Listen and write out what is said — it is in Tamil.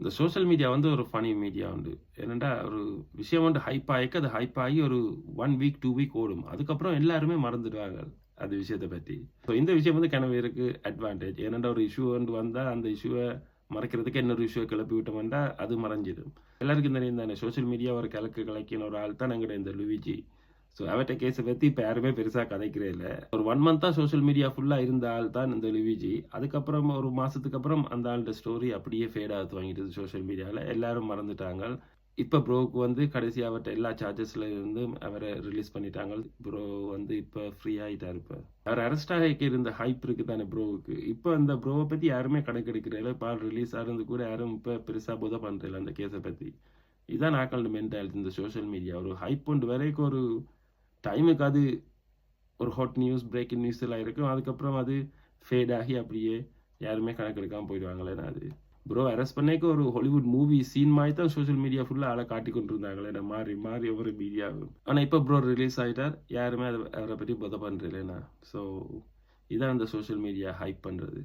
இந்த சோசியல் மீடியா வந்து ஒரு ஃபனி மீடியா உண்டு. என்னடா ஒரு விஷயம் வந்து ஹைப் ஆயிக்க, அது ஹைப் ஆகி ஒரு 1 வீக், 2 வீக் ஓடும். அதுக்கப்புறம் எல்லாருமே மறந்துடுவாங்க அந்த விஷயத்த பத்தி. ஸோ இந்த விஷயம் வந்து கிணவருக்கு அட்வான்டேஜ். ஏனென்டா ஒரு இஷ்யூ வந்து வந்தா, அந்த இஷ்யூவ மறைக்கிறதுக்கு இன்னொரு இஷ்யூவ கிளப்பி விட்டோம்னா, அது மறைஞ்சிடும். எல்லாருக்கும் தெரியும் தானே, சோசியல் மீடியா ஒரு கலக்கின ஒரு ஆள் தான் எங்கட இந்த லுவிஜி. ஸோ அவர்ட்ட கேஸ பத்தி இப்ப யாருமே பெருசா கதைக்கிறே இல்ல. ஒரு 1 மந்த்தா சோசியல் மீடியா ஃபுல்லா இருந்த ஆள் தான் இந்த லுவிஜி. அதுக்கப்புறம் ஒரு மாசத்துக்கு அப்புறம் அந்த ஆள்ட ஸ்டோரி அப்படியே ஃபேட் ஆக துவங்கிட்டது சோசியல் மீடியால. எல்லாரும் மறந்துட்டாங்க. இப்ப ப்ரோவுக்கு வந்து கடைசியா அவர்ட்ட எல்லா சார்ஜஸ்ல இருந்து அவர ரிலீஸ் பண்ணிட்டாங்க. ப்ரோ வந்து இப்ப ஃப்ரீ ஆயிட்டாரு இப்ப. அவர் அரெஸ்ட் ஆகிக்க இருந்த ஹைப் இருக்கு தானே ப்ரோவுக்கு. இப்ப அந்த ப்ரோவ பத்தி யாருமே கணக்கெடுக்கிறதில்ல. இப்ப ரிலீஸ் ஆனது கூட யாரும் இப்ப பெருசா போத பண்றதில்ல அந்த கேஸ பத்தி. இதான் ஆக்களோட மென்டாலிட்டி இந்த சோசியல் மீடியா. ஒரு ஹைப் உண்டு வரைக்கும் ஒரு டைமுக்கு அது ஒரு ஹாட் நியூஸ், பிரேக்கிங் நியூஸ் எல்லாம் இருக்கும். அதுக்கப்புறம் அது ஃபேட் ஆகி அப்படியே யாருமே கணக்கெடுக்காம போயிடுவாங்களேண்ணா அது. ப்ரோ அரெஸ்ட் பண்ணேக்கு ஒரு ஹாலிவுட் மூவி சீன் மாதிரி தான் சோசியல் மீடியா ஃபுல்லா ஆள காட்டிக் கொண்டிருந்தாங்களேண்ணா. மாறி மாறி ஒவ்வொரு மீடியாவும். ஆனா இப்ப ப்ரோ ரிலீஸ் ஆயிட்டார். யாருமே அவர பத்தி பொத பண்றதில்லைண்ணா. ஸோ இதான் இந்த சோசியல் மீடியா ஹைப் பண்றது.